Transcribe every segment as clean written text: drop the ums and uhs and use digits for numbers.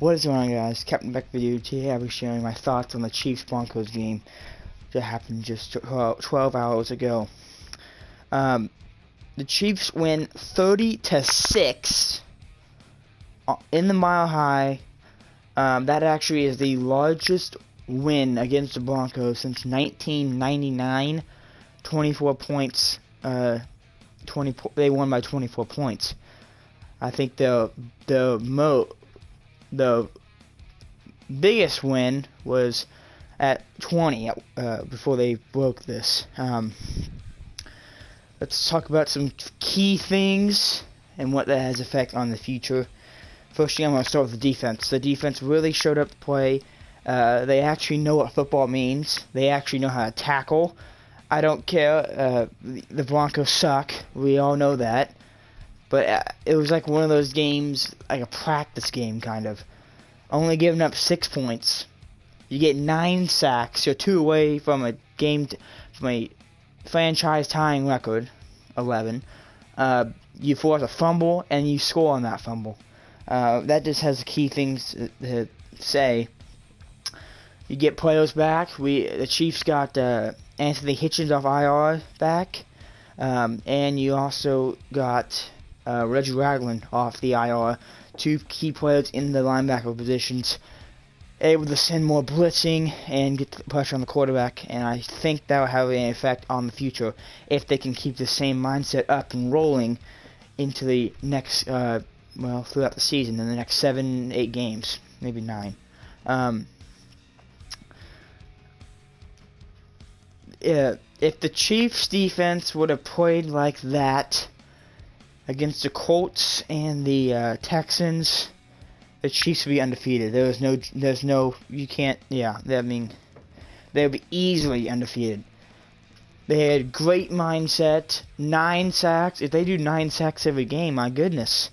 What is going on, guys? Captain Beck video. Today I'll be sharing my thoughts on the Chiefs-Broncos game that happened just 12 hours ago. The Chiefs win 30-6 in the Mile High. That actually is the largest win against the Broncos since 1999. 24 points. They won by 24 points. I think the biggest win was at 20 before they broke this. Let's talk about some key things and what that has effect on the future. First thing, I'm going to start with the defense. The defense really showed up to play. They actually know what football means. They actually know how to tackle. I don't care. The Broncos suck. We all know that. But it was like one of those games, like a practice game, kind of. Only giving up 6 points. You get 9 sacks. You're 2 away from a franchise-tying record, 11. You force a fumble, and you score on that fumble. That just has key things to say. You get players back. The Chiefs got Anthony Hitchens off IR back. And you also got Reggie Ragland off the IR. 2 key players in the linebacker positions, able to send more blitzing and get the pressure on the quarterback, and I think that will have an effect on the future if they can keep the same mindset up and rolling into the next, throughout the season, in the next 7-8 games, maybe 9. If the Chiefs defense would have played like that against the Colts and the Texans, the Chiefs would be undefeated. They would be easily undefeated. They had great mindset, 9 sacks. If they do 9 sacks every game, my goodness,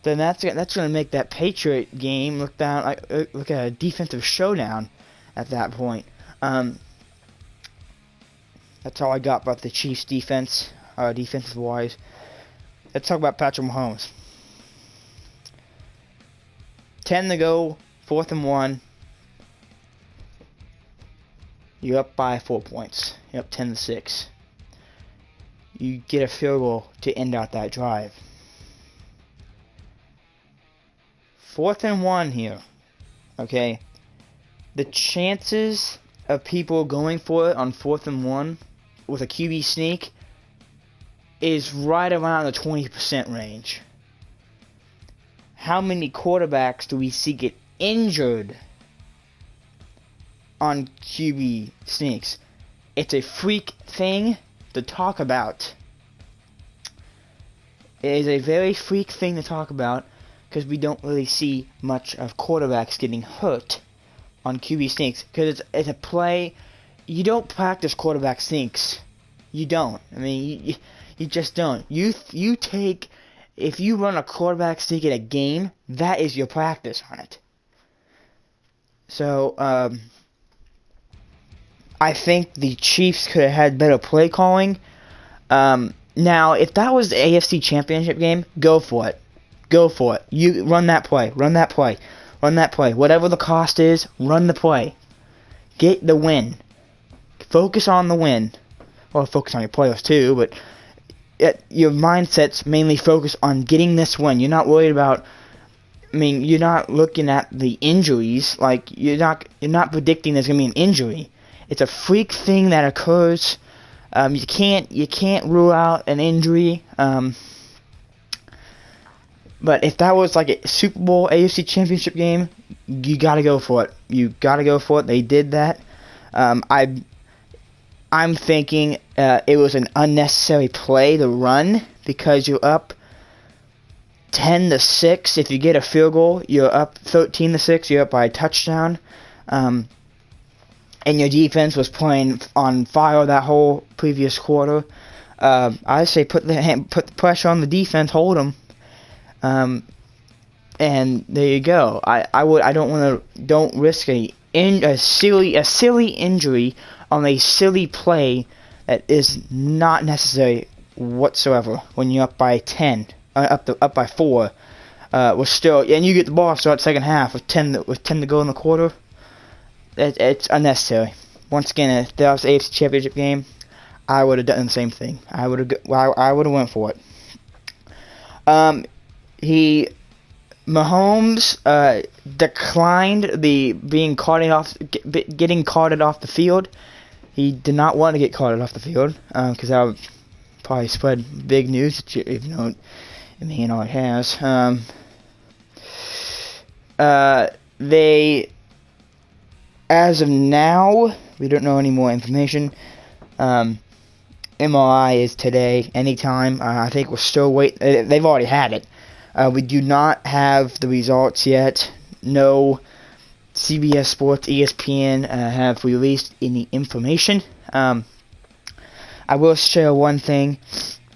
then that's going to make that Patriot game look like a defensive showdown at that point. That's all I got about the Chiefs defense, defensive wise. Let's talk about Patrick Mahomes. 10 to go, 4th and 1. You're up by 4 points. You're up 10-6. You get a field goal to end out that drive. 4th and 1 here. Okay. The chances of people going for it on 4th and 1 with a QB sneak is right around the 20% range. How many quarterbacks do we see get injured on QB sneaks? It's a freak thing to talk about. It is a very freak thing to talk about because we don't really see much of quarterbacks getting hurt on QB sneaks, because it's a play. You don't practice quarterback sneaks. You don't. I mean, you just don't. If you run a quarterback sneak in a game, that is your practice on it. So, I think the Chiefs could have had better play calling. Now, if that was the AFC Championship game, go for it. Go for it. You run that play. Run that play. Run that play. Whatever the cost is, run the play. Get the win. Focus on the win. Well, focus on your players too, but your mindset's mainly focused on getting this win. You're not worried about, you're not looking at the injuries. Like, you're not predicting there's going to be an injury. It's a freak thing that occurs. You can't rule out an injury. But if that was like a Super Bowl AFC Championship game, you gotta go for it. You gotta go for it. They did that. I'm thinking it was an unnecessary play to run because you're up 10-6. If you get a field goal, you're up 13-6. You're up by a touchdown. And your defense was playing on fire that whole previous quarter. I say put the pressure on the defense, hold them. And there you go. Don't risk a silly injury on a silly play that is not necessary whatsoever when you're up by 10, up by 4. was still, and you get the ball start second half with 10 to go in the quarter. It's unnecessary. Once again, if that was the AFC Championship game, I would have done the same thing. I would have went for it. Mahomes declined the getting carted off the field. He did not want to get carted off the field because that would probably spread big news, if you know, it already has. They, as of now, we don't know any more information. MRI is today, anytime. I think we're still waiting. They've already had it. We do not have the results yet. No CBS Sports, ESPN have released any information. I will share one thing.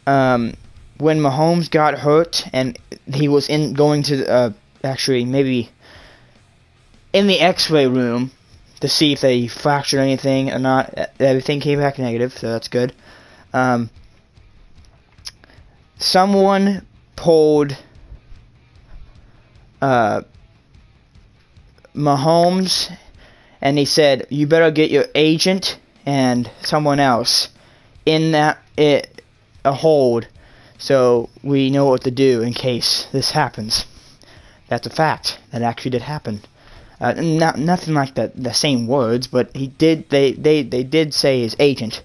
When Mahomes got hurt and he was going to actually maybe in the X-ray room to see if they fractured anything or not, everything came back negative, so that's good. Someone pulled Mahomes, and he said, "You better get your agent and someone else in a hold, so we know what to do in case this happens." That's a fact. That actually did happen. Nothing like the same words, but he did. They did say his agent.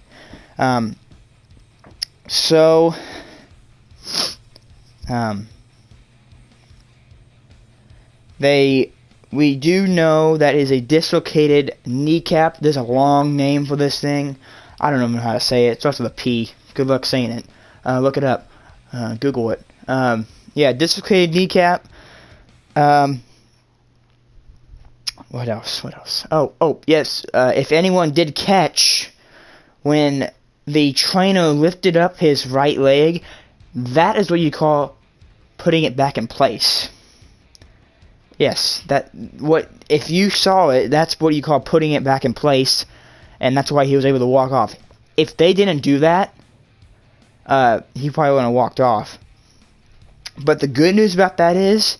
We do know that is a dislocated kneecap. There's a long name for this thing. I don't know how to say it. It starts with a P. Good luck saying it. Look it up. Google it. Yeah, dislocated kneecap. What else? Oh, yes. If anyone did catch when the trainer lifted up his right leg, that is what you call putting it back in place. Yes, if you saw it, that's what you call putting it back in place, and that's why he was able to walk off. If they didn't do that, he probably wouldn't have walked off. But the good news about that is,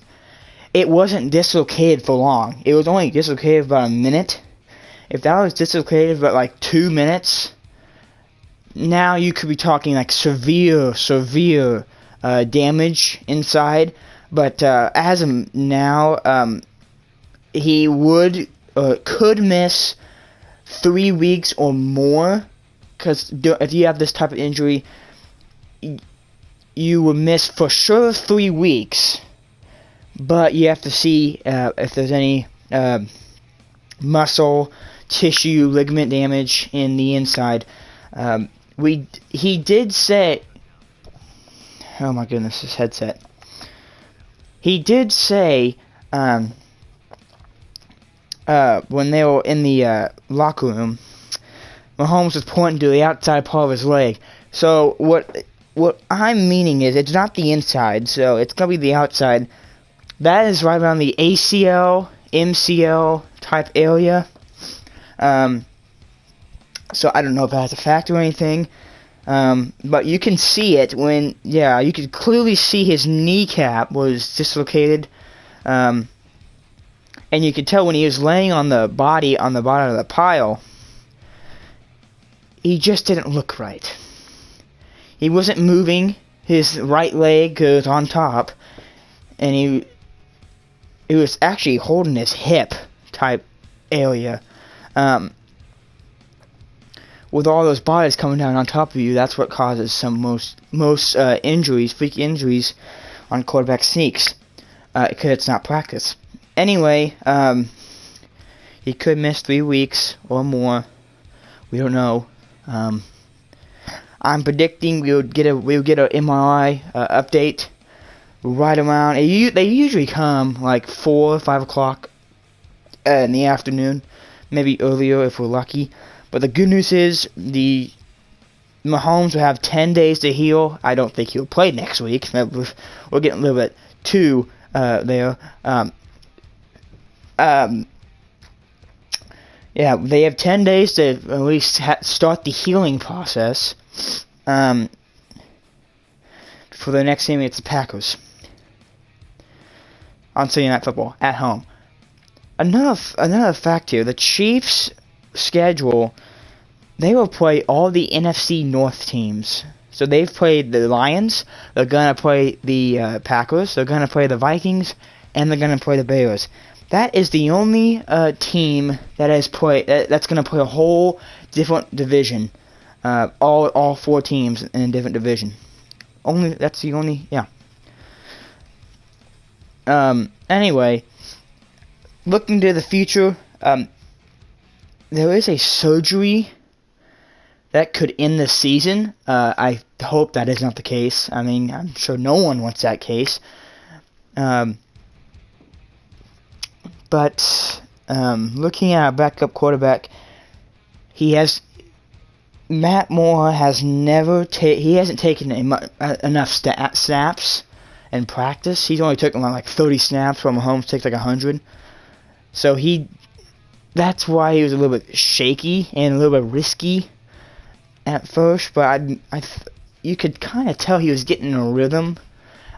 it wasn't dislocated for long. It was only dislocated for about a minute. If that was dislocated for like 2 minutes, now you could be talking like severe damage inside. But as of now, he could miss 3 weeks or more. Because if you have this type of injury, you will miss for sure 3 weeks. But you have to see if there's any muscle, tissue, ligament damage in the inside. He did say, oh my goodness, this headset. He did say when they were in the locker room, Mahomes was pointing to the outside part of his leg. So what I'm meaning is it's not the inside, so it's gonna be the outside. That is right around the ACL, MCL type area. So I don't know if that has a factor or anything. But you can see it you could clearly see his kneecap was dislocated. And you could tell when he was laying on the bottom of the pile, he just didn't look right. He wasn't moving. His right leg was on top, and he was actually holding his hip type area. With all those bodies coming down on top of you, that's what causes some most injuries, freak injuries on quarterback sneaks, because it's not practice. Anyway, he could miss 3 weeks or more. We don't know. I'm predicting we'll get an MRI update right around. They usually come like 4 or 5 o'clock in the afternoon, maybe earlier if we're lucky. But the good news is the Mahomes will have 10 days to heal. I don't think he'll play next week. We're getting a little bit too there. Yeah, they have 10 days to at least start the healing process for the next game against the Packers. on Sunday Night Football at home. Another fact here: the Chiefs' schedule, they will play all the NFC North teams. So they've played the Lions, they're gonna play the Packers, they're gonna play the Vikings, and they're gonna play the Bears. That is the only team that has that's gonna play a whole different division. All 4 teams in a different division. That's the only, yeah. Anyway, looking to the future, there is a surgery that could end the season. I hope that is not the case. I mean, I'm sure no one wants that case. But looking at a backup quarterback, Matt Moore has he hasn't taken enough snaps in practice. He's only taken like 30 snaps, while Mahomes takes like 100. So that's why he was a little bit shaky and a little bit risky at first, but you could kind of tell he was getting in a rhythm.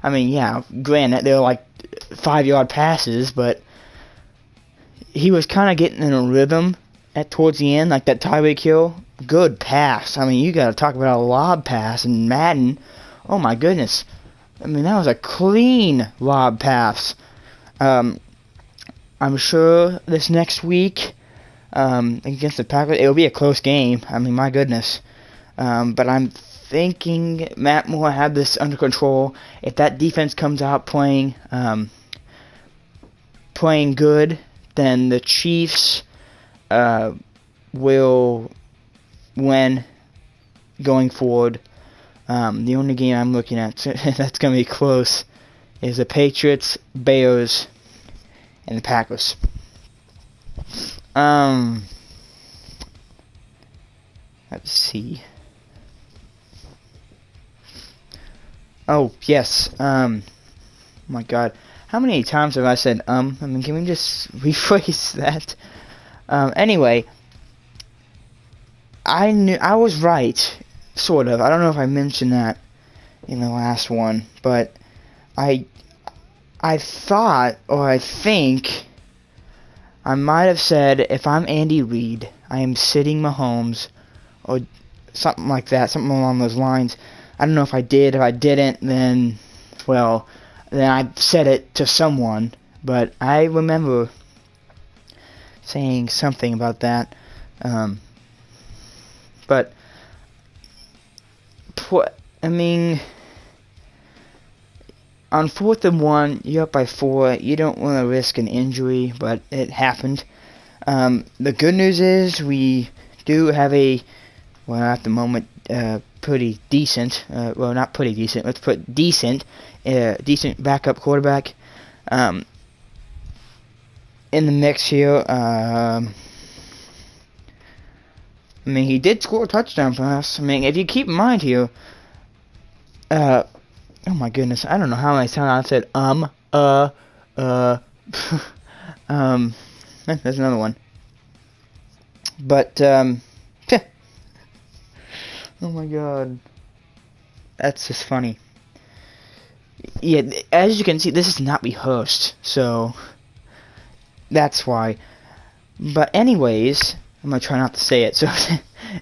I mean, yeah, granted, they were like 5-yard passes, but he was kind of getting in a rhythm towards the end, like that Tyreek Hill. Good pass. I mean, you got to talk about a lob pass in Madden. Oh my goodness. I mean, that was a clean lob pass. I'm sure this next week against the Packers, it'll be a close game. I mean, my goodness. But I'm thinking Matt Moore had this under control. If that defense comes out playing good, then the Chiefs will win going forward. The only game I'm looking at that's going to be close is the Patriots, Bears, and the Packers. Let's see. Oh, yes. My God. How many times have I said, I mean, can we just rephrase that? Anyway, I was right, sort of. I don't know if I mentioned that in the last one, but I thought, or I think, I might have said, if I'm Andy Reid, I am sitting Mahomes, or something like that, something along those lines. I don't know if I did. If I didn't, then I said it to someone, but I remember saying something about that. But I mean, on 4th and 1, you're up by 4. You don't want to risk an injury, but it happened. The good news is we do have at the moment, pretty decent. Well, not pretty decent. Let's put decent backup quarterback in the mix here. I mean, he did score a touchdown for us. I mean, if you keep in mind here, oh my goodness, I don't know how many times I said there's another one. But oh my God, that's just funny. Yeah, as you can see, this is not rehearsed, so that's why. But anyways, I'm gonna try not to say it, so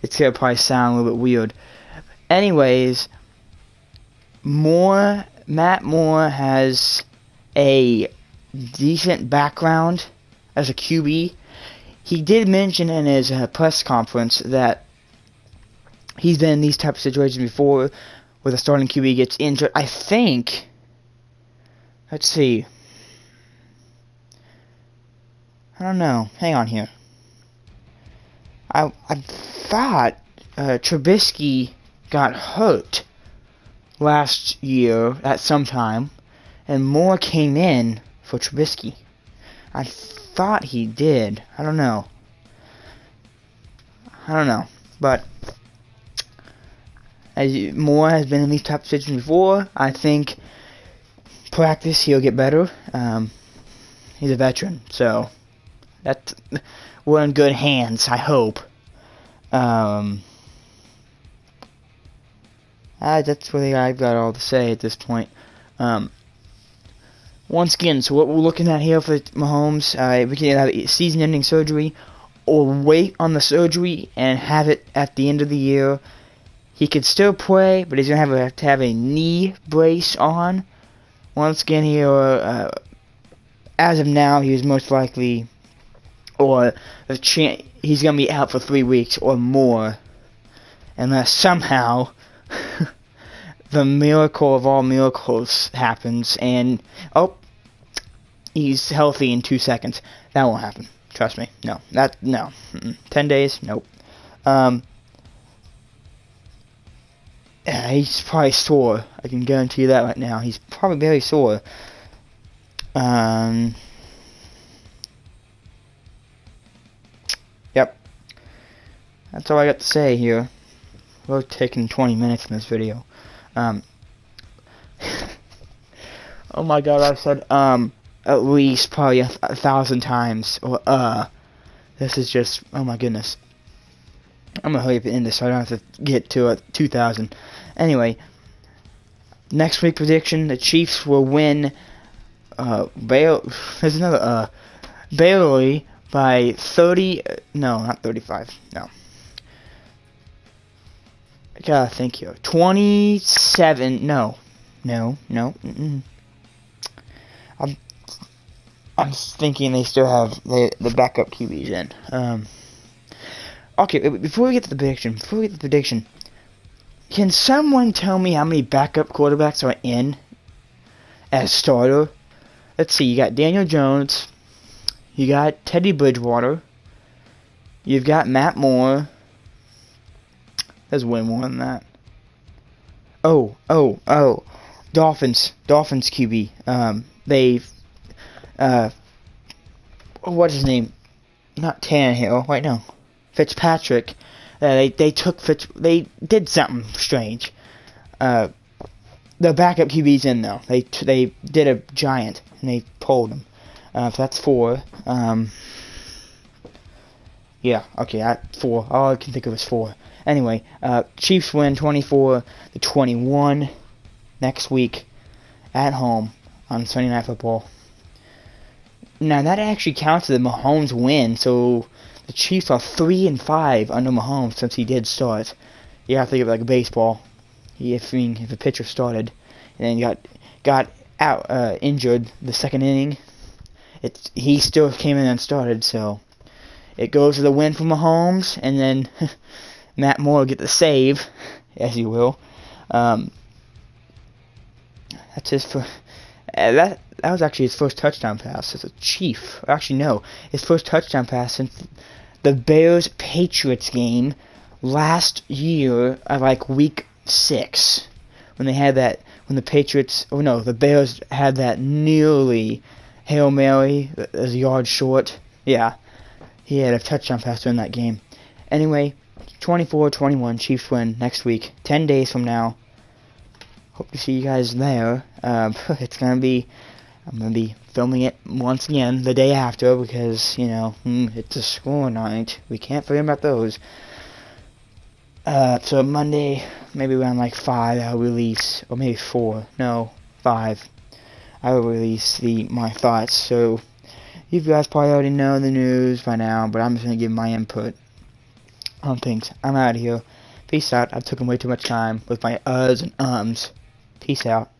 it's gonna probably sound a little bit weird. Anyways, Matt Moore has a decent background as a QB. He did mention in his press conference that he's been in these type of situations before, where the starting QB gets injured. I think, let's see. I don't know. Hang on here. I thought Trubisky got hurt last year at some time, and Moore came in for Trubisky. I thought he did. I don't know. But Moore has been in these type of situations before. I think practice he'll get better. He's a veteran, so we're in good hands, I hope. That's really I've got all to say at this point. Once again, so what we're looking at here for Mahomes, we can either have season-ending surgery or wait on the surgery and have it at the end of the year. He could still play, but he's going to have to have a knee brace on. Once again here, as of now, he is most likely, or he's going to be out for 3 weeks or more, unless somehow the miracle of all miracles happens, and, oh, he's healthy in 2 seconds. That won't happen. Trust me. No. No. 10 days? Nope. Yeah, he's probably sore. I can guarantee you that right now. He's probably very sore. Yep. That's all I got to say here. We're taking 20 minutes in this video. Oh my god, I've said, at least probably 1,000 times. Or, this is just, oh my goodness. I'm gonna hurry up and end this so I don't have to get to 2,000. Anyway, next week prediction: the Chiefs will win. There's another barely by 30. No, not 35. No. I gotta think here. 27. No. I'm thinking they still have the backup QBs in. Okay, before we get to the prediction, can someone tell me how many backup quarterbacks are in as starter? Let's see, you got Daniel Jones, you got Teddy Bridgewater, you've got Matt Moore. There's way more than that. Oh. Dolphins QB. What's his name? Not Tannehill. Wait, no. Fitzpatrick. They did something strange. The backup QB's in though. They did a giant and they pulled him. So that's 4. Yeah. Okay. 4. All I can think of is 4. Anyway, Chiefs win 24-21 next week at home on Sunday Night Football. Now that actually counts as a Mahomes win, so the Chiefs are 3-5 under Mahomes since he did start. You have to think of it like baseball. If the pitcher started and then got out injured the second inning, he still came in and started. So it goes to the win for Mahomes, and then Matt Moore will get the save, as you will. That's his first. That was actually his first touchdown pass as a Chief. Actually, no, his first touchdown pass since the Bears-Patriots game last year at like week 6, when they had that, when the Patriots, the Bears had that nearly Hail Mary that was a yard short. Yeah, he had a touchdown pass during that game. Anyway, 24-21, Chiefs win next week, 10 days from now. Hope to see you guys there. I'm gonna be filming it once again the day after because, it's a school night. We can't forget about those. So Monday, maybe around like 5, I'll release, or maybe 4, no, 5. I will release my thoughts. So you guys probably already know the news by now, but I'm just gonna give my input on things. I'm out of here. Peace out. I've taken way too much time with my uhs and ums. Peace out.